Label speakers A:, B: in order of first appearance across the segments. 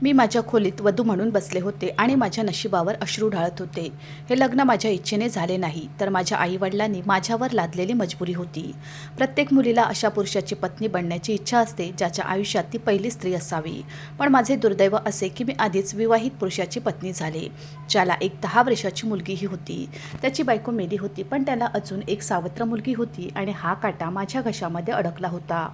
A: मी माझ्या खोलीत वधू म्हणून बसले होते आणि माझ्या नशिबावर अश्रू ढाळत होते. हे लग्न माझ्या इच्छेने झाले नाही, तर माझ्या आईवडिलांनी माझ्यावर लादलेली मजबुरी होती. प्रत्येक मुलीला अशा पुरुषाची पत्नी बनण्याची इच्छा असते, ज्याच्या आयुष्यात ती पहिली स्त्री असावी. पण माझे दुर्दैव असे की मी आधीच विवाहित पुरुषाची पत्नी झाले, ज्याला एक 10 वर्षाची मुलगीही होती. त्याची बायको मेली होती, पण त्याला अजून एक सावत्र मुलगी होती आणि हा काटा माझ्या घशामध्ये अडकला होता.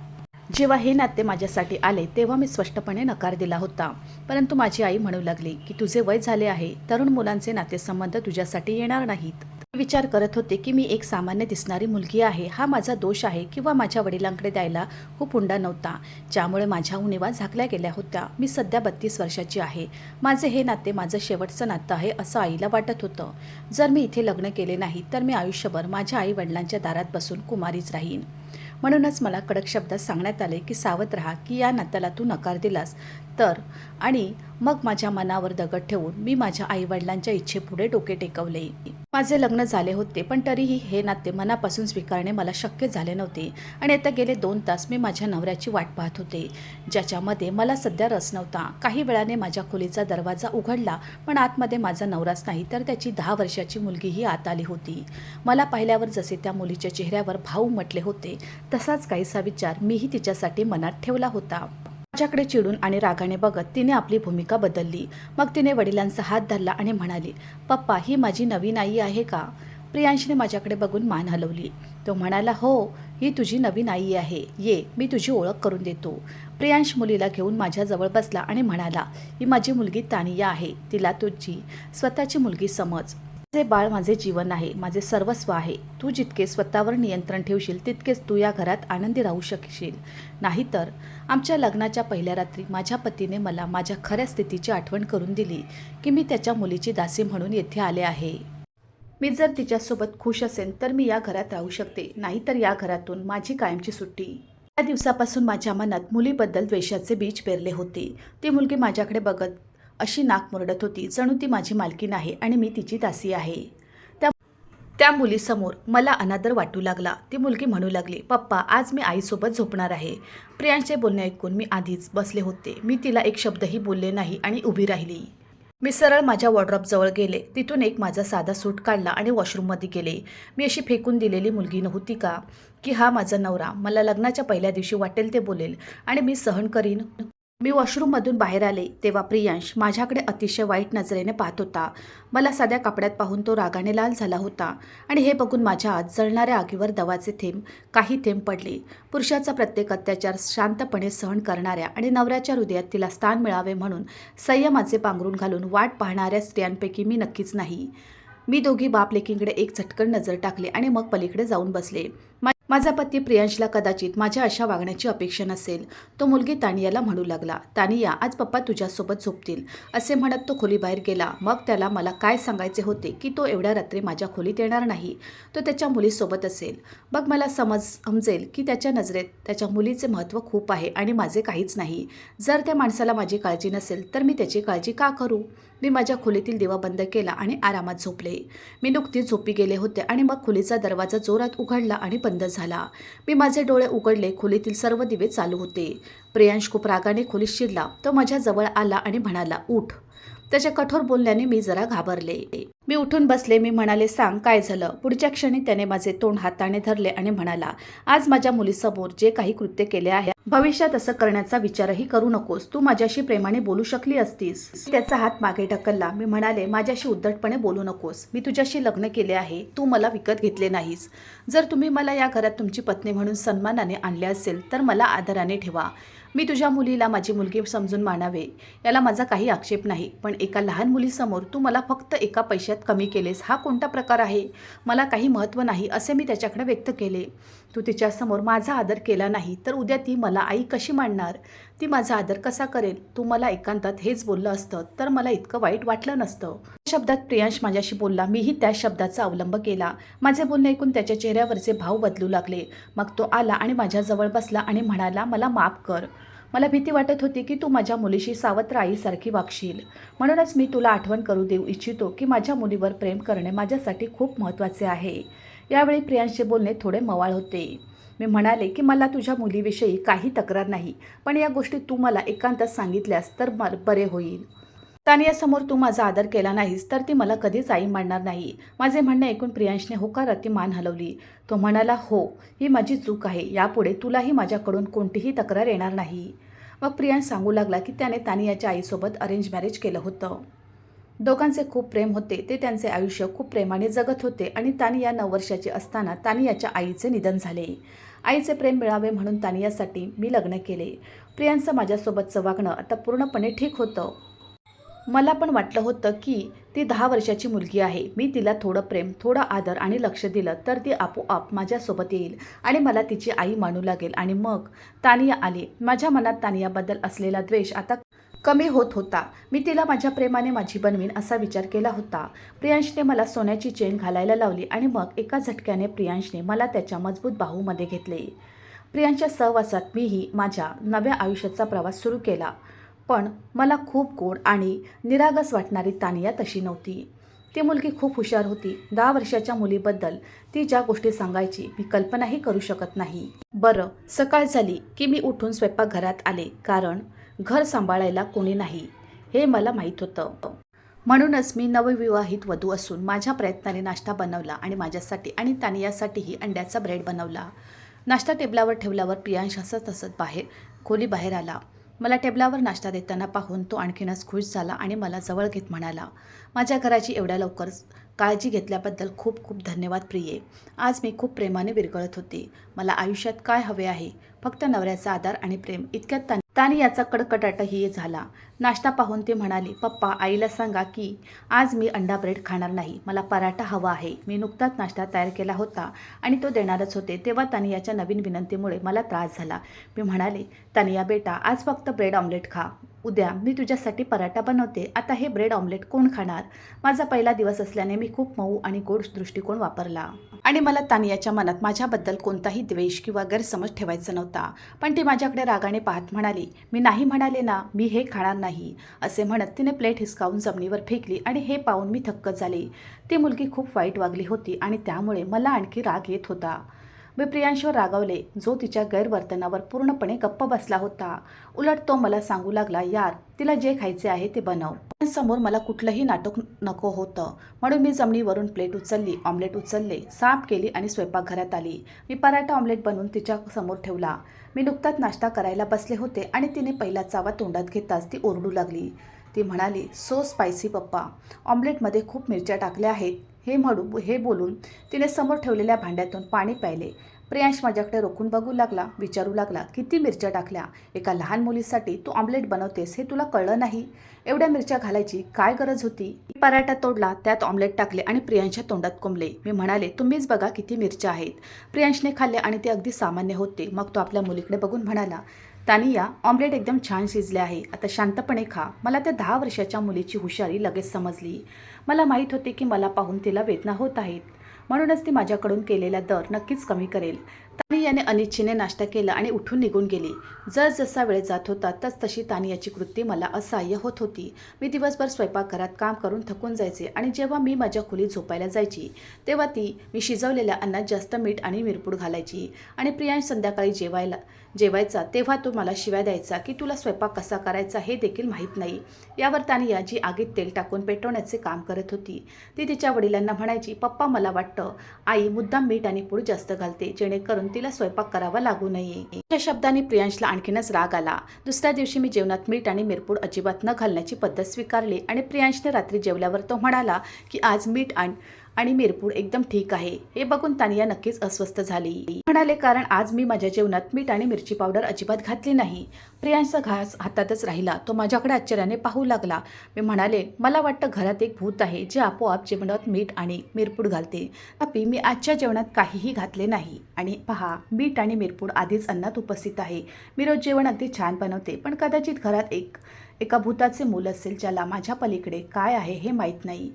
A: जेव्हा हे नाते माझ्यासाठी आले तेव्हा मी स्पष्टपणे नकार दिला होता. परंतु माझी आई म्हणू लागली की तुझे वय झाले आहे, तरुण मुलांचे नातेसंबंध तुझ्यासाठी येणार नाहीत. मी विचार करत होते की मी एक सामान्य दिसणारी मुलगी आहे, हा माझा दोष आहे किंवा माझ्या वडिलांकडे द्यायला खूप हुंडा नव्हता, ज्यामुळे माझ्या उणीवा झाकल्या गेल्या होत्या. मी सध्या 32 वर्षाची आहे. माझे हे नाते माझं शेवटचं नातं आहे असं आईला वाटत होतं. जर मी इथे लग्न केले नाही तर मी आयुष्यभर माझ्या आई वडिलांच्या दारात बसून कुमारीच राहीन. म्हणूनच मला कडक शब्दात सांगण्यात आले की सावध राहा, की या नात्याला तू नकार दिलास तर. आणि मग माझ्या मनावर दगड ठेवून मी माझ्या आईवडिलांच्या इच्छेपुढे डोके टेकवले. माझे लग्न झाले होते, पण तरीही हे नाते मनापासून स्वीकारणे मला शक्य झाले नव्हते. आणि आता गेले 2 तास मी माझ्या नवऱ्याची वाट पाहत होते, ज्याच्यामध्ये मला सध्या रस नव्हता. काही वेळाने माझ्या खोलीचा दरवाजा उघडला, पण आतमध्ये माझा नवराच नाही तर त्याची 10 वर्षाची मुलगीही आत आली होती. मला पाहिल्यावर जसे त्या मुलीच्या चेहऱ्यावर भाव उमटले होते, तसाच काहीसा विचार मीही तिच्यासाठी मनात ठेवला होता. माझ्याकडे चिडून आणि रागाने बघत तिने आपली भूमिका बदलली. मग तिने वडिलांचा हात धरला आणि म्हणाली, पप्पा, ही माझी नवीन आई आहे का? प्रियांशने माझ्याकडे बघून मान हलवली. तो म्हणाला, हो, ही तुझी नवीन आई आहे. ये, मी तुझी ओळख करून देतो. प्रियांश मुलीला घेऊन माझ्याजवळ बसला आणि म्हणाला, ही माझी मुलगी तानिया आहे. तिला तुझी स्वतःची मुलगी समज. माझे बाळ माझे जीवन आहे, माझे सर्वस्व आहे. तू जितके स्वतःवर नियंत्रण ठेवशील तितकेच तू या घरात आनंदी राहू शकशील. नाहीतर. आमच्या लग्नाच्या पहिल्या रात्री माझ्या पतीने मला माझ्या खऱ्या स्थितीची आठवण करून दिली, की मी त्याच्या मुलीची दासी म्हणून येथे आले आहे. मी जर तिच्यासोबत खुश असेल तर मी या घरात राहू शकते, नाहीतर या घरातून माझी कायमची सुट्टी. त्या दिवसापासून माझ्या मनात मुलीबद्दल द्वेषाचे बीज पेरले होते. ती मुलगी माझ्याकडे बघत अशी नाक मुरडत होती, जणू ती माझी मालकीण आहे आणि मी तिची दासी आहे. त्या मुलीसमोर मला अनादर वाटू लागला. ती मुलगी म्हणू लागली, पप्पा, आज मी आईसोबत झोपणार आहे. प्रियांशचे बोलणे ऐकून मी आधीच बसले होते. मी तिला एक शब्दही बोलले नाही आणि उभी राहिली. मी सरळ माझ्या वॉर्डरोबजवळ गेले. तिथून एक माझा साधा सूट काढला आणि वॉशरूममध्ये गेले. मी अशी फेकून दिलेली मुलगी नव्हती का, की हा माझा नवरा मला लग्नाच्या पहिल्या दिवशी वाटेल ते बोलेल आणि मी सहन करीन. मी वॉशरूममधून बाहेर आले तेव्हा प्रियांश माझ्याकडे अतिशय वाईट नजरेने पाहत होता. मला साध्या कपड्यात पाहून तो रागाने लाल झाला होता आणि हे बघून माझ्या आत जळणाऱ्या आगीवर दवाचे काही थेंब पडले. पुरुषाचा प्रत्येक अत्याचार शांतपणे सहन करणाऱ्या आणि नवऱ्याच्या हृदयात तिला स्थान मिळावे म्हणून संयमाचे पांघरून घालून वाट पाहणाऱ्या स्त्रियांपैकी मी नक्कीच नाही. मी दोघी बाप लेकींकडे एक झटकन नजर टाकली आणि मग पलीकडे जाऊन बसले. माझा पती प्रियांशला कदाचित माझ्या अशा वागण्याची अपेक्षा नसेल. तो मुलगी तानियाला म्हणू लागला, तानिया, आज पप्पा तुझ्यासोबत झोपतील. असे म्हणत तो खोलीबाहेर गेला. मग त्याला मला काय सांगायचे होते की तो एवढ्या रात्री माझ्या खोलीत येणार नाही, तो त्याच्या मुलीसोबत असेल. मग मला समजेल की त्याच्या नजरेत त्याच्या मुलीचे महत्त्व खूप आहे आणि माझे काहीच नाही. जर त्या माणसाला माझी काळजी नसेल तर मी त्याची काळजी का करू? मी माझ्या खोलीतील दिवा बंद केला आणि आरामात झोपले. मी नुकतीच झोपी गेले होते आणि मग खोलीचा दरवाजा जोरात उघडला आणि बंद झाला. मी माझे डोळे उघडले. खोलीतील सर्व दिवे चालू होते. प्रियांश खूप रागाने खोलीत शिरला. तो माझ्या जवळ आला आणि म्हणाला, उठ. त्याच्या कठोर बोलण्याने मी जरा घाबरले. मी उठून बसले. मी म्हणाले, सांग, काय झालं? पुढच्या क्षणी त्याने माझे तोंड हाताने धरले आणि म्हणाला, आज माझ्या मुलीसमोर जे काही कृत्य केले आहे, भविष्यात असं करण्याचा विचारही करू नकोस. तू माझ्याशी प्रेमाने बोलू शकली असतीस. त्याचा हात मागे ढकलला. मी म्हणाले, माझ्याशी उद्धटपणे बोलू नकोस. मी तुझ्याशी लग्न केले आहे, तू मला विकत घेतले नाहीस. जर तुम्ही मला या घरात तुमची पत्नी म्हणून सन्मानाने आणले असेल तर मला आदराने ठेवा. मी तुझ्या मुलीला माझी मुलगी समजून मानावे, याला माझा काही आक्षेप नाही. पण एका लहान मुलीसमोर तू मला फक्त एका पैशात कमी केलेस, हा कोणता प्रकार आहे? मला काही महत्त्व नाही असे मी त्याच्याकडे व्यक्त केले. तू तिच्यासमोर माझा आदर केला नाही तर उद्या ती मला आई कशी मानणार? ती माझा आदर कसा करेल? तू मला एकांतात हेच बोललं असतं तर मला इतकं वाईट वाटलं नसतं. शब्दात प्रियांश माझ्याशी बोलला. मीही त्या शब्दाचा अवलंब केला. माझे बोलणे ऐकून त्याच्या चेहऱ्यावरचे भाव बदलू लागले. मग तो आला आणि माझ्याजवळ बसला आणि म्हणाला, मला माफ कर. मला भीती वाटत होती की तू माझ्या मुलीशी सावत्र आईसारखी वागशील. म्हणूनच मी तुला आठवण करू देऊ इच्छितो की माझ्या मुलीवर प्रेम करणे माझ्यासाठी खूप महत्त्वाचे आहे. यावेळी प्रियांशचे बोलणे थोडे मवाळ होते. मी म्हणाले की मला तुझ्या मुलीविषयी काही तक्रार नाही, पण या गोष्टी तू मला एकांतात सांगितल्यास तर बरे होईल. तानियासमोर तू माझा आदर केला नाहीस तर ती मला कधीच आई मानणार नाही. माझे म्हणणे ऐकून प्रियांशने होकारार्थी मान हलवली. तो म्हणाला, हो, ही माझी चूक आहे. यापुढे तुलाही माझ्याकडून कोणतीही तक्रार येणार नाही. मग प्रियांश सांगू लागला की त्याने तानियाच्या आईसोबत अरेंज मॅरेज केलं होतं. दोघांचे खूप प्रेम होते. ते त्यांचे आयुष्य खूप प्रेमाने जगत होते आणि तानिया 9 वर्षाची असताना तानियाच्या आईचे निधन झाले. आईचे प्रेम मिळावे म्हणून तानियासाठी मी लग्न केले. प्रियांशचं माझ्यासोबतचं वागणं आता पूर्णपणे ठीक होतं. मला पण वाटलं होतं की ती 10 वर्षाची मुलगी आहे. मी तिला थोडं प्रेम, थोडं आदर आणि लक्ष दिलं तर ती आपोआप माझ्यासोबत येईल आणि मला तिची आई मानू लागेल. आणि मग तानिया आली. माझ्या मनात तानियाबद्दल असलेला द्वेष आता कमी होत होता. मी तिला माझ्या प्रेमाने माझी बनवीन असा विचार केला होता. प्रियांशने मला सोन्याची चेन घालायला लावली आणि मग एका झटक्याने प्रियांशने मला त्याच्या मजबूत बाहूमध्ये घेतले. प्रियांशच्या सहवासात मीही माझ्या नव्या आयुष्याचा प्रवास सुरू केला. पण मला खूप गोड आणि निरागस वाटणारी तानिया तशी नव्हती. ती मुलगी खूप हुशार होती. 10 वर्षाच्या मुलीबद्दल ती ज्या गोष्टी सांगायची मी कल्पनाही करू शकत नाही. बरं, सकाळ झाली की मी उठून स्वयंपाकघरात आले, कारण घर सांभाळायला कोणी नाही हे मला माहीत होतं. म्हणूनच मी नवविवाहित वधू असून माझ्या प्रयत्नाने नाश्ता बनवला आणि माझ्यासाठी आणि तानियासाठीही अंड्याचा ब्रेड बनवला. नाश्ता टेबलावर ठेवल्यावर प्रियांश हसत हसत खोलीबाहेर आला. मला टेबलावर नाश्ता देताना पाहून तो आणखीनच खुश झाला आणि मला जवळ घेत म्हणाला, माझ्या घराची एवढ्या लवकर काळजी घेतल्याबद्दल खूप खूप धन्यवाद प्रिये. आज मी खूप प्रेमाने विरघळत होते. मला आयुष्यात काय हवे आहे? फक्त नवऱ्याचा आधार आणि प्रेम. इतक्यात तानियाचा कडकडाटही झाला. नाश्ता पाहून ती म्हणाली, पप्पा, आईला सांगा की आज मी अंडा ब्रेड खाणार नाही. मला पराठा हवा आहे. मी नुकताच नाश्ता तयार केला होता आणि तो देणारच होते तेव्हा तानियाच्या नवीन विनंतीमुळे मला त्रास झाला. मी म्हणाले, तानिया बेटा, आज फक्त ब्रेड ऑमलेट खा. उद्या मी तुझ्यासाठी पराठा बनवते. आता हे ब्रेड ऑमलेट कोण खाणार? माझा पहिला दिवस असल्याने मी खूप मऊ आणि गोड दृष्टिकोन वापरला आणि मला तानियाच्या मनात माझ्याबद्दल कोणताही द्वेष किंवा गैरसमज ठेवायचा नव्हता. पण ती माझ्याकडे रागाने पाहत म्हणाली, मी नाही म्हणाले ना, मी हे खाणार नाही. असे म्हणत तिने प्लेट हिसकावून जमिनीवर फेकली आणि हे पाहून मी थक्क झाले. ती मुलगी खूप वाईट वागली होती आणि त्यामुळे मला आणखी राग येत होता. मी प्रियांशवर रागावले, जो तिच्या गैरवर्तनावर पूर्णपणे गप्प बसला होता. उलट तो मला सांगू लागला, यार, तिला जे खायचे आहे ते बनव. समोर मला कुठलंही नाटक नको होतं. म्हणून मी जमिनीवरून प्लेट उचलली, ऑमलेट उचलले, साफ केली आणि स्वयंपाकघरात आली. मी पराठा ऑमलेट बनवून तिच्या समोर ठेवला. मी नुकताच नाश्ता करायला बसले होते आणि तिने पहिला चावा तोंडात घेताच ती ओरडू लागली. ती म्हणाली, सो स्पायसी पप्पा, ऑमलेटमध्ये खूप मिरच्या टाकल्या आहेत. हे बोलून तिने समोर ठेवलेल्या भांड्यातून पाणी प्यायले. प्रियांश माझ्याकडे रोखून बघू लागला, विचारू लागला, किती मिरच्या टाकल्या? एका लहान मुलीसाठी तू ऑमलेट बनवतेस हे तुला कळलं नाही? एवढ्या मिरच्या घालायची काय गरज होती? पराठा तोडला, त्यात ऑमलेट टाकले आणि प्रियांशच्या तोंडात कोंबले. मी म्हणाले, तुम्हीच बघा किती मिरच्या आहेत. प्रियांशने खाल्ले आणि ते अगदी सामान्य होते. मग तो आपल्या मुलीकडे बघून म्हणाला, तानिया, ऑमलेट एकदम छान शिजले आहे. आता शांतपणे खा. मला त्या 10 वर्षाच्या मुलीची हुशारी लगेच समजली. मला माहीत होते की मला पाहून तिला वेदना होत आहेत. म्हणूनच ती माझ्याकडून केलेला दर नक्कीच कमी करेल. तानियाने अनिच्छेने नाश्ता केला आणि उठून निघून गेली. जसा वेळ जात होता तशी तानियाची कृती मला असह्य होत होती. मी दिवसभर स्वयंपाकघरात काम करून थकून जायचे आणि जेव्हा मी माझ्या खोलीत झोपायला जायची तेव्हा मी शिजवलेल्या अन्नात जास्त मीठ आणि मिरपूड घालायची आणि प्रियांश संध्याकाळी जेवायचा तेव्हा तो मला शिव्या द्यायचा की तुला स्वयंपाक कसा करायचा हे देखील माहीत नाही. यावर तानिया, जी आगीत तेल टाकून पेटवण्याचे काम करत होती, ती तिच्या वडिलांना म्हणायची, पप्पा, मला वाटतं आई मुद्दाम मीठ आणि पूड जास्त घालते जेणेकरून तिला स्वयंपाक करावा लागू नये. या शब्दांनी प्रियांशला आणखीनच राग आला. दुसऱ्या दिवशी मी जेवणात मीठ आणि मिरपूड अजिबात न घालण्याची पद्धत स्वीकारली आणि प्रियांशने रात्री जेवल्यावर तो म्हणाला की आज मीठ आणि मिरपूड एकदम ठीक आहे. हे बघून तानिया नक्कीच अस्वस्थ झाली. म्हणाले, कारण आज मी माझ्या जेवणात मीठ आणि मिरची पावडर अजिबात घातली नाही. प्रियांशचा घास हातातच राहिला. तो माझ्याकडे आश्चर्याने पाहू लागला. मी म्हणाले, मला वाटतं घरात एक भूत आहे जे आपोआप जेवणात मीठ आणि मिरपूड घालते. तथापि मी आजच्या जेवणात काहीही घातले नाही आणि पहा, मीठ आणि मिरपूड आधीच अन्नात उपस्थित आहे. मी रोज जेवण अगदी छान बनवते, पण कदाचित घरात एका भूताचे मूल असेल ज्याला माझ्या पलीकडे काय आहे हे माहीत नाही.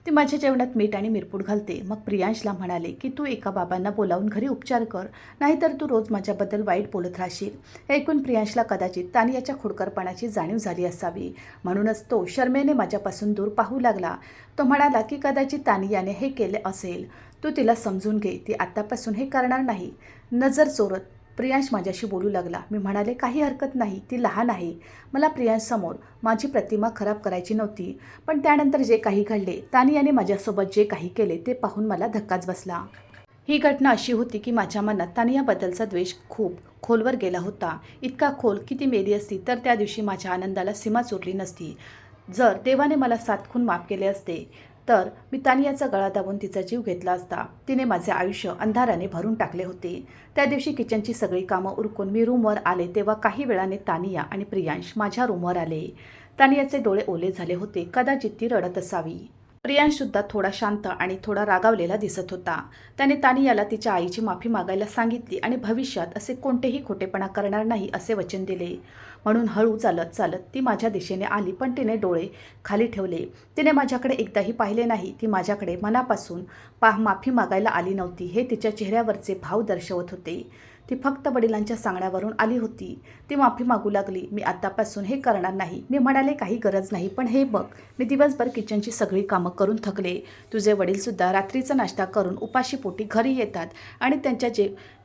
A: ती माझ्या जेवणात मीठ आणि मिरपूड घालते. मग प्रियांशला म्हणाले की तू एका बाबांना बोलावून घरी उपचार कर, नाहीतर तू रोज माझ्याबद्दल वाईट बोलत राहशील. हे ऐकून प्रियांशला कदाचित तानियाच्या खोडकरपणाची जाणीव झाली असावी, म्हणूनच तो शरमेने माझ्यापासून दूर पाहू लागला. तो म्हणाला की कदाचित तानियाने हे केले असेल, तू तिला समजून घे, ती आत्तापासून हे करणार नाही. नजर चोरत प्रियांश माझ्याशी बोलू लागला. मी म्हणाले काही हरकत नाही, ती लहान आहे. मला प्रियांशसमोर माझी प्रतिमा खराब करायची नव्हती. पण त्यानंतर जे काही घडले, तानियाने माझ्यासोबत जे काही केले ते पाहून मला धक्काच बसला. ही घटना अशी होती की माझ्या मनात तानियाबद्दलचा द्वेष खूप खोलवर गेला होता. इतका खोल की ती मेली असती तर त्या दिवशी माझ्या आनंदाला सीमाच उरली नसती. जर देवाने मला 7 खून माफ केले असते तर मी तानियाचा गळा दाबून तिचा जीव घेतला असता. तिने माझे आयुष्य अंधाराने भरून टाकले होते. त्या दिवशी किचनची सगळी कामं उरकून मी रूमवर आले तेव्हा काही वेळाने तानिया आणि प्रियांश माझ्या रूमवर आले. तानियाचे डोळे ओले झाले होते. कदाचित ती रडत असावी. प्रियांशसुद्धा थोडा शांत आणि थोडा रागावलेला दिसत होता. त्याने तानियाला तिच्या आईची माफी मागायला सांगितली आणि भविष्यात असे कोणतेही खोटेपणा करणार नाही असे वचन दिले. म्हणून हळू चालत चालत ती माझ्या दिशेने आली, पण तिने डोळे खाली ठेवले. तिने माझ्याकडे एकदाही पाहिले नाही. ती माझ्याकडे मनापासून माफी मागायला आली नव्हती, हे तिच्या चेहऱ्यावरचे भाव दर्शवत होते. ती फक्त वडिलांच्या सांगण्यावरून आली होती. ती माफी मागू लागली, मी आत्तापासून हे करणार नाही. मी म्हणाले काही गरज नाही, पण हे बघ, मी दिवसभर किचनची सगळी कामं करून थकले. तुझे वडीलसुद्धा रात्रीचा नाश्ता करून उपाशी पोटी घरी येतात आणि त्यांच्या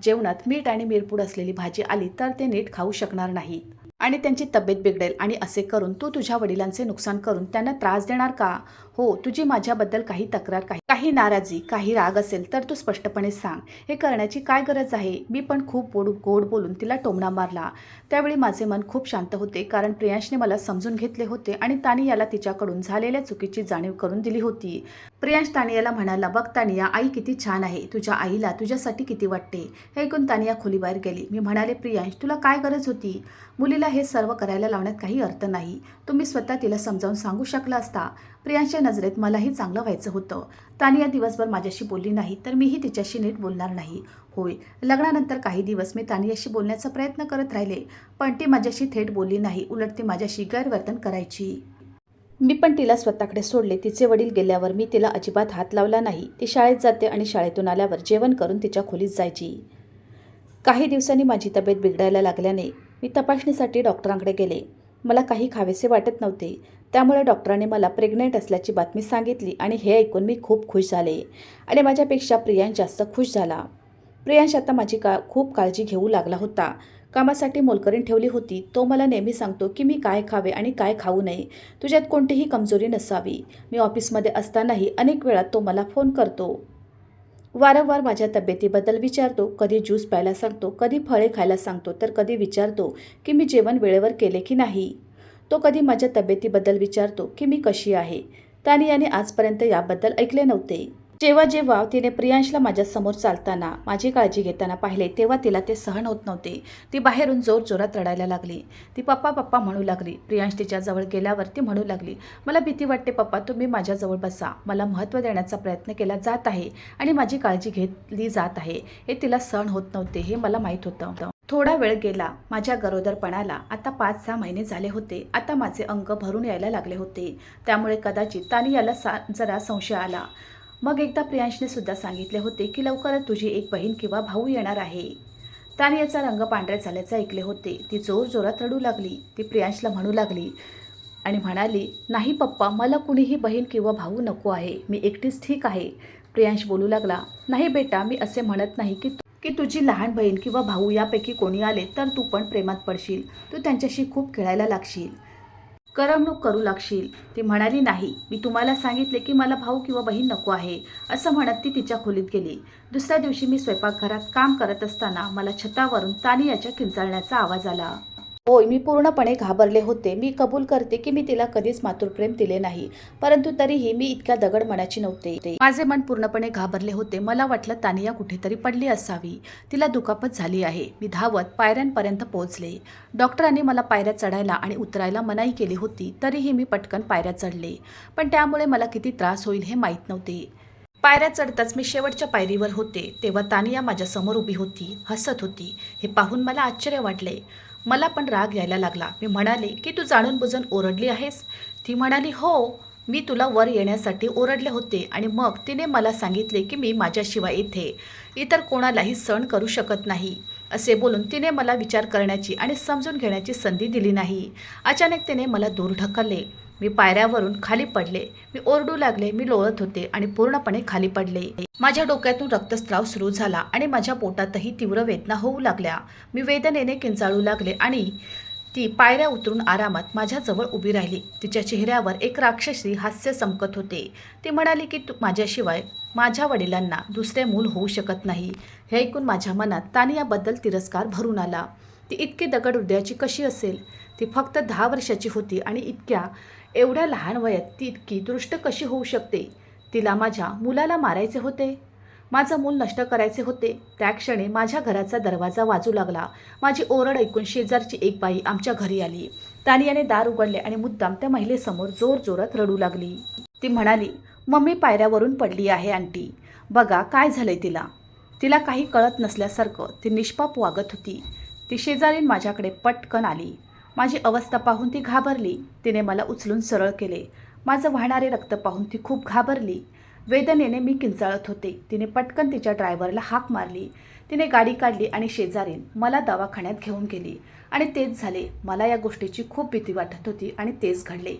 A: जेवणात मीठ आणि मिरपूड असलेली भाजी आली तर ते नीट खाऊ शकणार नाहीत आणि त्यांची तब्येत बिघडेल. आणि असे करून तू तुझ्या वडिलांचे नुकसान करून त्यांना त्रास देणार का? हो, तुझी माझ्याबद्दल काही तक्रार, काही नाराजी, काही राग असेल तर तू स्पष्टपणे सांग. हे करण्याची काय गरज आहे? मी पण खूप गोड बोलून तिला टोमणा मारला. त्यावेळी माझे मन खूप शांत होते, कारण प्रियांशने मला समजून घेतले होते आणि तानियाला तिच्याकडून झालेल्या चुकीची जाणीव करून दिली होती. प्रियांश तानियाला म्हणाला, बघ तानिया, आई किती छान आहे. तुझ्या आईला तुझ्यासाठी किती वाटते. हे ऐकून तानिया खोलीबाहेर गेली. मी म्हणाले, प्रियांश, तुला काय गरज होती? मुलीला हे सर्व करायला लावण्यात काही अर्थ नाही. तुम्ही स्वतः तिला समजावून सांगू शकला असता. प्रियांशच्या नजरेत मलाही चांगलं व्हायचं होतं. तानिया दिवसभर माझ्याशी बोलली नाही तर मीही तिच्याशी नीट बोलणार नाही. होय, लग्नानंतर काही दिवस मी तानियाशी बोलण्याचा प्रयत्न करत राहिले, पण ती माझ्याशी थेट बोलली नाही. उलट ती माझ्याशी गैरवर्तन करायची. मी पण तिला स्वतःकडे सोडले. तिचे वडील गेल्यावर मी तिला अजिबात हात लावला नाही. ती शाळेत जाते आणि शाळेतून आल्यावर जेवण करून तिच्या खोलीत जायची. काही दिवसांनी माझी तब्येत बिघडायला लागल्याने मी तपासणीसाठी डॉक्टरांकडे गेले. मला काही खावेसे वाटत नव्हते. त्यामुळे डॉक्टरांनी मला प्रेग्नेंट असल्याची बातमी सांगितली आणि हे ऐकून मी खूप खुश झाले आणि माझ्यापेक्षा प्रियांश जास्त खुश झाला. प्रियांश आता माझी खूप काळजी घेऊ लागला होता. कामासाठी मोलकरीण ठेवली होती. तो मला नेहमी सांगतो की मी काय खावे आणि काय खाऊ नये. तुझ्यात कोणतीही कमजोरी नसावी. मी ऑफिसमध्ये असतानाही अनेक वेळा तो मला फोन करतो. वारंवार माझ्या तब्येतीबद्दल विचारतो. कधी ज्यूस प्यायला सांगतो, कधी फळे खायला सांगतो, तर कधी विचारतो की मी जेवण वेळेवर केले की नाही. तो कधी माझ्या तब्येतीबद्दल विचारतो की मी कशी आहे. तानियाने आजपर्यंत याबद्दल ऐकले नव्हते. जेव्हा जेव्हा तिने प्रियांशला माझ्यासमोर चालताना, माझी काळजी घेताना पाहिले, तेव्हा तिला ते सहन होत नव्हते. ती बाहेरून जोरजोरात रडायला लागली. ती पप्पा पप्पा म्हणू लागली. प्रियांश तिच्याजवळ गेल्यावर ती म्हणू लागली, मला भीती वाटते पप्पा, तुम्ही माझ्याजवळ बसा. मला महत्त्व देण्याचा प्रयत्न केला जात आहे आणि माझी काळजी घेतली जात आहे. हे तिला सहन होत नव्हते, हे मला माहीत होतं. थोडा वेळ गेला. माझ्या गरोदरपणाला आता 5-6 महिने झाले होते. आता माझे अंग भरून यायला लागले होते. त्यामुळे कदाचित तानियाला जरा संशय आला. मग एकदा प्रियांशने सुद्धा सांगितले होते की लवकरच तुझी एक बहीण किंवा भाऊ येणार आहे. तानियाचा रंग पांढरे झाल्याचे ऐकले होते. ती जोरजोरात रडू लागली. ती प्रियांशला म्हणू लागली आणि म्हणाली, नाही पप्पा, मला कुणीही बहीण किंवा भाऊ नको आहे. मी एकटीच ठीक आहे. प्रियांश बोलू लागला, नाही बेटा, मी असे म्हणत नाही की तुझी लहान बहीण किंवा भाऊ यापैकी कोणी आले तर तू पण प्रेमात पडशील. तू त्यांच्याशी खूप खेळायला लागशील, करमणूक करू लागशील. ती म्हणाली, नाही, मी तुम्हाला सांगितले की मला भाऊ किंवा बहीण नको आहे. असं म्हणत ती तिच्या खोलीत गेली. दुसऱ्या दिवशी मी स्वयंपाकघरात काम करत असताना मला छतावरून तानियाच्या किंचाळण्याचा आवाज आला. होय, मी पूर्णपणे घाबरले होते. मी कबूल करते की मी तिला कधीच मातृप्रेम दिले नाही, परंतु तरीही मी इतक्या दगड मनाची नव्हते. माझे मन पूर्णपणे घाबरले होते. मला वाटलं तानिया कुठेतरी पडली असावी, तिला दुखापत झाली आहे. मी धावत पायऱ्यांपर्यंत पोहोचले. डॉक्टरांनी मला पायऱ्या चढायला आणि उतरायला मनाई केली होती, तरीही मी पटकन पायऱ्या चढले. पण त्यामुळे मला किती त्रास होईल हे माहीत नव्हते. पायऱ्या चढताच मी शेवटच्या पायरीवर होते तेव्हा तानिया माझ्यासमोर उभी होती, हसत होती. हे पाहून मला आश्चर्य वाटले. मला पण राग यायला लागला. मी म्हणाले की तू जाणून बुजून ओरडली आहेस? ती म्हणाली, हो, मी तुला वर येण्यासाठी ओरडले होते आणि मग तिने मला सांगितले की मी माझ्याशिवाय इथे इतर कोणालाही सहन करू शकत नाही. असे बोलून तिने मला विचार करण्याची आणि समजून घेण्याची संधी दिली नाही. अचानक तिने मला दूर ढकलले. मी पायऱ्यावरून खाली पडले. मी ओरडू लागले. मी लोळत होते आणि पूर्णपणे खाली पडले. माझ्या डोक्यातून रक्तस्राव सुरू झाला आणि माझ्या पोटातही तीव्र वेदना होऊ लागल्या. मी वेदनेने किंचाळू लागले आणि ती पायऱ्या उतरून आरामात माझ्याजवळ उभी राहिली. तिच्या चेहऱ्यावर एक राक्षसी हास्य चमकत होते. ती म्हणाली की माझ्याशिवाय माझ्या वडिलांना दुसरे मूल होऊ शकत नाही. हे ऐकून माझ्या मनात तानियाबद्दल तिरस्कार भरून आला. ती इतकी दगड हृदयाची कशी असेल? ती फक्त 10 वर्षाची होती आणि एवढ्या लहान वयात ती इतकी दुष्ट कशी होऊ शकते? तिला माझ्या मुलाला मारायचे होते. माझं मूल नष्ट करायचे होते. त्या क्षणी माझ्या घराचा दरवाजा वाजू लागला. माझी ओरड ऐकून शेजारची एक बाई आमच्या घरी आली. तानियाने दार उघडले आणि मुद्दाम त्या महिलेसमोर जोरजोरात रडू लागली. ती म्हणाली, मम्मी पायऱ्यावरून पडली आहे आंटी. बघा काय झालंय तिला. तिला काही कळत नसल्यासारखं ती निष्पाप वागत होती. ती शेजारीन माझ्याकडे पटकन आली. माझी अवस्था पाहून ती घाबरली. तिने मला उचलून सरळ केले. माझं वाहणारे रक्त पाहून ती खूप घाबरली. वेदनेने मी किंचाळत होते. तिने पटकन तिच्या ड्रायव्हरला हाक मारली. तिने गाडी काढली आणि शेजारीन मला दवाखान्यात घेऊन गेली. आणि तेच झाले. मला या गोष्टीची खूप भीती वाटत होती आणि तेच घडले.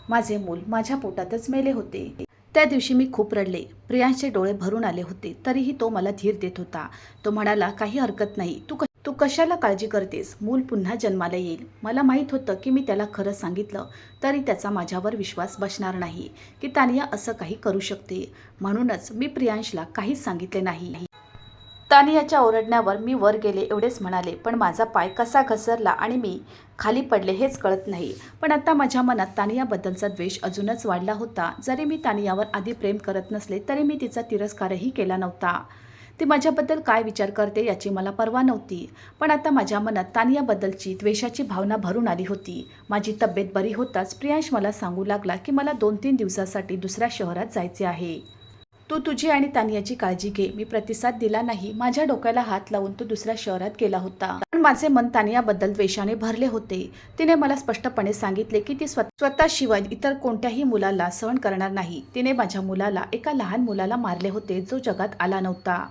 A: माझे मूल माझ्या पोटातच मेले होते. त्या दिवशी मी खूप रडले. प्रियांशचे डोळे भरून आले होते. तरीही तो मला धीर देत होता. तो म्हणाला, काही हरकत नाही, तू कशाला काळजी करतेस? मूल पुन्हा जन्माला येईल. मला माहीत होतं की मी त्याला खरं सांगितलं तरी त्याचा माझ्यावर विश्वास बसणार नाही की तानिया असं काही करू शकते. म्हणूनच मी प्रियांशला काहीच सांगितले नाही. तानियाच्या ओरडण्यावर मी वर गेले एवढेच म्हणाले, पण माझा पाय कसा घसरला आणि मी खाली पडले हेच कळत नाही. पण आता माझ्या मनात तानियाबद्दलचा द्वेष अजूनच वाढला होता. जरी मी तानियावर आधी प्रेम करत नसले तरी मी तिचा तिरस्कारही केला नव्हता. ती माझ्याबद्दल काय विचार करते याची मला पर्वा नव्हती. पण आता माझ्या मनात तानियाबद्दलची द्वेषाची भावना भरून आली होती. माझी तब्येत बरी होताच प्रियांश मला सांगू लागला की मला 2-3 दिवसासाठी दुसऱ्या शहरात जायचे आहे. तू तुझी आणि तानियाची काळजी घे. मी प्रतिसाद दिला नाही. माझ्या डोक्याला हात लावून तो दुसऱ्या शहरात गेला होता. पण माझे मन तानियाबद्दल द्वेषाने भरले होते. तिने मला स्पष्टपणे सांगितले की ती स्वतःशिवाय इतर कोणत्याही मुलाला सहन करणार नाही. तिने माझ्या मुलाला, एका लहान मुलाला मारले होते जो जगात आला नव्हता.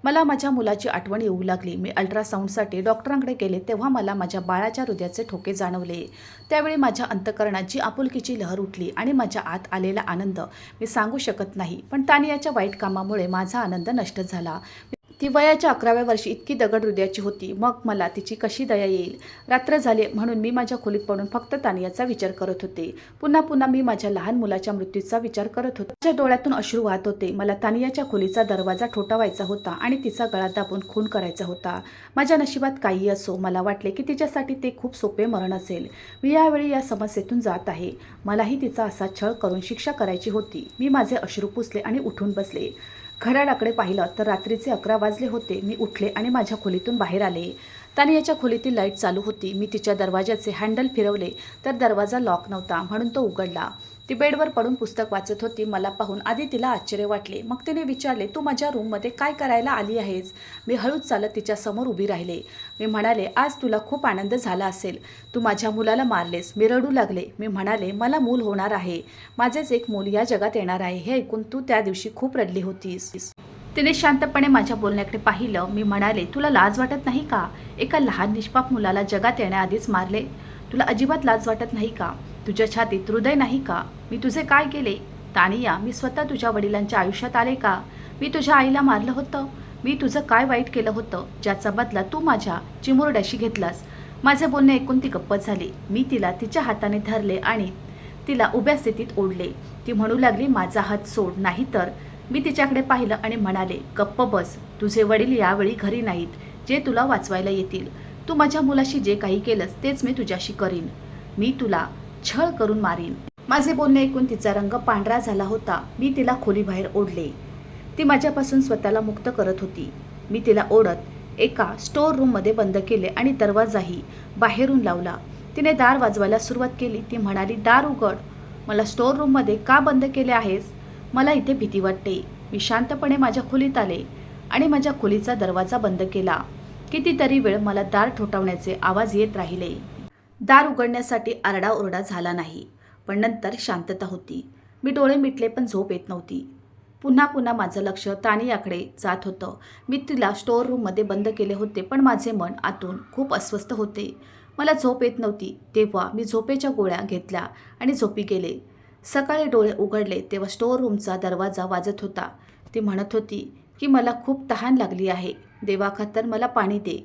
A: मला माझ्या मुलाची आठवण येऊ लागली. मी अल्ट्रासाऊंडसाठी डॉक्टरांकडे गेले तेव्हा मला माझ्या बाळाच्या हृदयाचे ठोके जाणवले. त्यावेळी माझ्या अंतःकरणात जी आपुलकीची लहर उठली आणि माझ्या आत आलेला आनंद मी सांगू शकत नाही. पण तानियाच्या वाईट कामामुळे माझा आनंद नष्ट झाला. ती वयाच्या 11व्या वर्षी इतकी दगड हृदयाची होती. मग मला तिची कशी दया येईल? रात्र झाली म्हणून मी माझ्या खोलीत पडून फक्त तानियाचा विचार करत होते. पुन्हा पुन्हा मी माझ्या लहान मुलाच्या मृत्यूचा विचार करत होते. माझ्या डोळ्यातून अश्रू वाहत होते. मला तानियाच्या खोलीचा दरवाजा ठोठावायचा होता आणि तिचा गळा दाबून खून करायचा होता. माझ्या नशिबात काही असो, मला वाटले की तिच्यासाठी ते खूप सोपे मरण असेल. मी यावेळी या समस्येतून जात आहे. मलाही तिचा असा छळ करून शिक्षा करायची होती. मी माझे अश्रू पुसले आणि उठून बसले. घड्याळाकडे पाहिलं तर रात्रीचे 11 वाजले होते. मी उठले आणि माझ्या खोलीतून बाहेर आले. तानियाच्या खोलीतील लाईट चालू होती. मी तिच्या दरवाजाचे हँडल फिरवले तर दरवाजा लॉक नव्हता म्हणून तो उघडला. ती बेडवर पडून पुस्तक वाचत होती. मला पाहून आधी तिला आश्चर्य वाटले. मग तिने विचारले, तू माझ्या रूममध्ये काय करायला आली आहेस? मी हळूच चालत तिच्या समोर उभी राहिले. मी म्हणाले, आज तुला खूप आनंद झाला असेल. तू माझ्या मुलाला मारलेस. मी रडू लागले. मी म्हणाले, मला मूल होणार आहे. माझेच एक मूल या जगात येणार आहे. हे ऐकून तू त्या दिवशी खूप रडली होतीस. तिने शांतपणे माझ्या बोलण्याकडे पाहिलं. मी म्हणाले, तुला लाज वाटत नाही का? एका लहान निष्पाप मुलाला जगात येण्याआधीच मारले. तुला अजिबात लाज वाटत नाही का? तुझ्या छातीत हृदय नाही का? मी तुझे काय केले? तानिया, मी स्वतः तुझ्या वडिलांच्या आयुष्यात आले का? मी तुझ्या आईला मारलं होतं? मी तुझं काय वाईट केलं होतं ज्याचा बदला तू माझ्या चिमुरड्याशी घेतलास? माझे बोलणे ऐकून ती गप्प झाली. मी तिला तिच्या हाताने धरले आणि तिला उभ्या स्थितीत ओढले. ती म्हणू लागली, माझा हात सोड, नाही तर. मी तिच्याकडे पाहिलं आणि म्हणाले, गप्प बस. तुझे वडील यावेळी घरी नाहीत जे तुला वाचवायला येतील. तू माझ्या मुलाशी जे काही केलंस तेच मी तुझ्याशी करीन. मी तुला छळ करून मारीन. माझे बोलणे ऐकून तिचा रंग पांढरा झाला होता. मी तिला खोलीबाहेर ओढले. ती माझ्यापासून स्वतःला मुक्त करत होती. मी तिला ओढत एका स्टोअर रूममध्ये बंद केले आणि दरवाजाही बाहेरून लावला. तिने दार वाजवायला सुरुवात केली. ती म्हणाली, दार उघड. मला स्टोअर रूममध्ये का बंद केले आहेस? मला इथे भीती वाटते. मी शांतपणे माझ्या खोलीत आले आणि माझ्या खोलीचा दरवाजा बंद केला. कितीतरी वेळ मला दार ठोठावण्याचे आवाज येत राहिले. दार उघडण्यासाठी आरडाओरडा झाला नाही. पण नंतर शांतता होती. मी डोळे मिटले पण झोप येत नव्हती. पुन्हा पुन्हा माझं लक्ष तानियाकडे जात होतं. मी तिला स्टोअर रूममध्ये बंद केले होते पण माझे मन आतून खूप अस्वस्थ होते. मला झोप येत नव्हती. तेव्हा मी झोपेच्या गोळ्या घेतल्या आणि झोपी गेले. सकाळी डोळे उघडले तेव्हा स्टोअर रूमचा दरवाजा वाजत होता. ती म्हणत होती की मला खूप तहान लागली आहे. देवाखातर मला पाणी दे.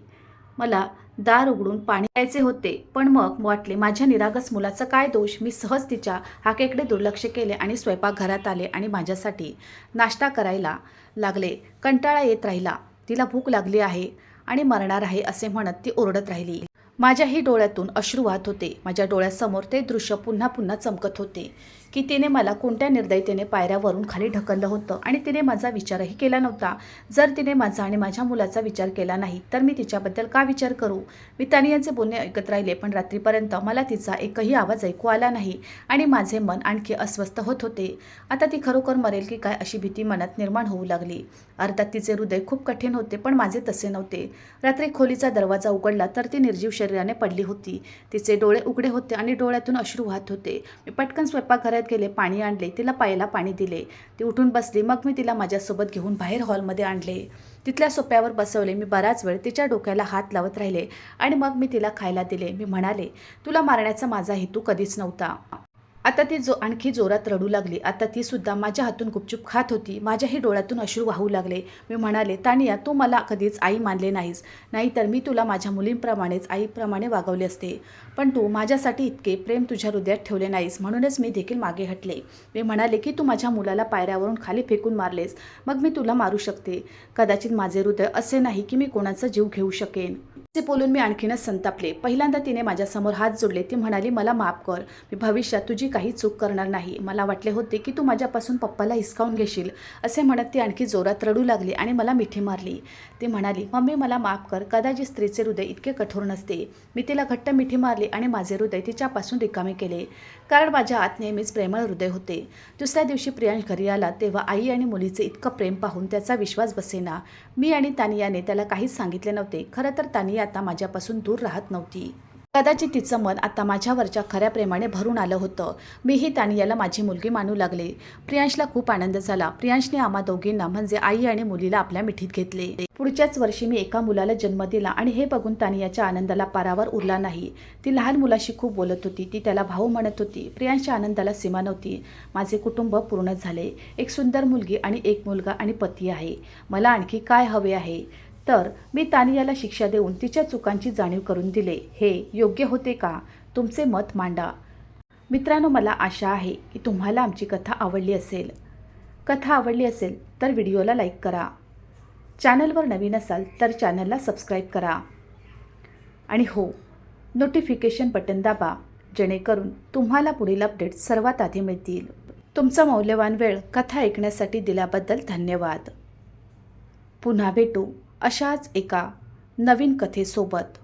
A: मला दार उघडून पाणी प्यायचे होते पण मग वाटले माझ्या निरागस मुलाचा काय दोष. मी सहज तिच्या हाकेकडे दुर्लक्ष केले आणि स्वयंपाकघरात आले आणि माझ्यासाठी नाश्ता करायला लागले. कंटाळा येत राहिला. तिला भूक लागली आहे आणि मरणार आहे असे म्हणत ती ओरडत राहिली. माझ्याही डोळ्यातून अश्रू वाहत होते. माझ्या डोळ्यासमोर ते दृश्य पुन्हा पुन्हा चमकत होते की तिने मला कोणत्या निर्दयतेने पायऱ्यावरून खाली ढकललं होतं आणि तिने माझा विचारही केला नव्हता. जर तिने माझा आणि माझ्या मुलाचा विचार केला नाही तर मी तिच्याबद्दल का विचार करू. मी तानियाचे बोलणे ऐकत राहिले पण रात्रीपर्यंत मला तिचा एकही आवाज ऐकू आला नाही आणि माझे मन आणखी अस्वस्थ होत होते. आता ती खरोखर मरेल की काय अशी भीती मनात निर्माण होऊ लागली. अर्थात तिचे हृदय खूप कठीण होते पण माझे तसे नव्हते. रात्री खोलीचा दरवाजा उघडला तर ती निर्जीव शरीराने पडली होती. तिचे डोळे उघडे होते आणि डोळ्यातून अश्रू वाहत होते. मी पटकन स्वयंपाकघरात गेले, पाणी आणले, तिला प्यायला पाणी दिले. ती उठून बसली. मग मी तिला माझ्यासोबत घेऊन बाहेर हॉलमध्ये आणले. तिथल्या सोप्यावर बसवले. मी बराच वेळ तिच्या डोक्याला हात लावत राहिले आणि मग मी तिला खायला दिले. मी म्हणाले, तुला मारण्याचा माझा हेतू कधीच नव्हता. आता ती आणखी जोरात रडू लागली. आता ती सुद्धा माझ्या हातून गुपचूप खात होती. माझ्याही डोळ्यातून अश्रू वाहू लागले. मी म्हणाले, तानिया तू मला कधीच आई मानले नाहीस. नाहीतर मी तुला माझ्या मुलींप्रमाणेच आईप्रमाणे वागवले असते. पण तू माझ्यासाठी इतके प्रेम तुझ्या हृदयात ठेवले नाहीस म्हणूनच मी देखील मागे हटले. मी म्हणाले की तू माझ्या मुलाला पायऱ्यावरून खाली फेकून मारलेस मग मी तुला मारू शकते. कदाचित माझे हृदय असे नाही की मी कोणाचा जीव घेऊ शकेन. असे बोलून मी आणखीनच संतापले. पहिल्यांदा तिने माझ्यासमोर हात जोडले. ती म्हणाली, मला माफ कर. मी भविष्यात तुझी काही चूक करणार नाही. मला वाटले होते की तू माझ्यापासून पप्पाला हिसकावून घेशील. असे म्हणत ती आणखी जोरात रडू लागली आणि मला मिठी मारली. ती म्हणाली, मम्मी मला माफ कर. कदाचित स्त्रीचे हृदय इतके कठोर नसते. मी तिला घट्ट मिठी मारली आणि माझे हृदय तिच्यापासून रिकामे केले कारण माझ्या आत नेहमीच प्रेमळ हृदय होते. दुसऱ्या दिवशी प्रियांश घरी आला तेव्हा आई आणि मुलीचे इतकं प्रेम पाहून त्याचा विश्वास बसेना. मी आणि तानियाने त्याला काहीच सांगितले नव्हते. खरं तर तानिया आता माझ्यापासून दूर राहत नव्हती. कदाचित तिचं मन आता माझ्यावरच्या खऱ्या प्रेमाने भरून आलं होतं. मीही तानियाला माझी मुलगी मानू लागले. प्रियांशला खूप आनंद झाला. प्रियांशने आम्हा दोघींना म्हणजे आई आणि मुलीला आपल्या मिठीत घेतले. पुढच्याच वर्षी मी एका मुलाला जन्म दिला आणि हे बघून तानियाच्या आनंदाला पारावर उरला नाही. ती लहान मुलाशी खूप बोलत होती. ती त्याला भाऊ म्हणत होती. प्रियांशच्या आनंदाला सीमा नव्हती. माझे कुटुंब पूर्ण झाले. एक सुंदर मुलगी आणि एक मुलगा आणि पती आहे. मला आणखी काय हवे आहे. तर मी तानियाला शिक्षा देऊन तिच्या चुकांची जाणीव करून दिले. हे योग्य होते का? तुमचे मत मांडा. मित्रांनो, मला आशा आहे की तुम्हाला आमची कथा आवडली असेल. कथा आवडली असेल तर व्हिडिओला लाईक करा. चॅनलवर नवीन असाल तर चॅनलला सबस्क्राईब करा. आणि हो, नोटिफिकेशन बटन दाबा जेणेकरून तुम्हाला पुढील अपडेट सर्वात आधी मिळतील. तुमचा मौल्यवान वेळ कथा ऐकण्यासाठी दिल्याबद्दल धन्यवाद. पुन्हा भेटू अशाच एका नवीन कथेसोबत.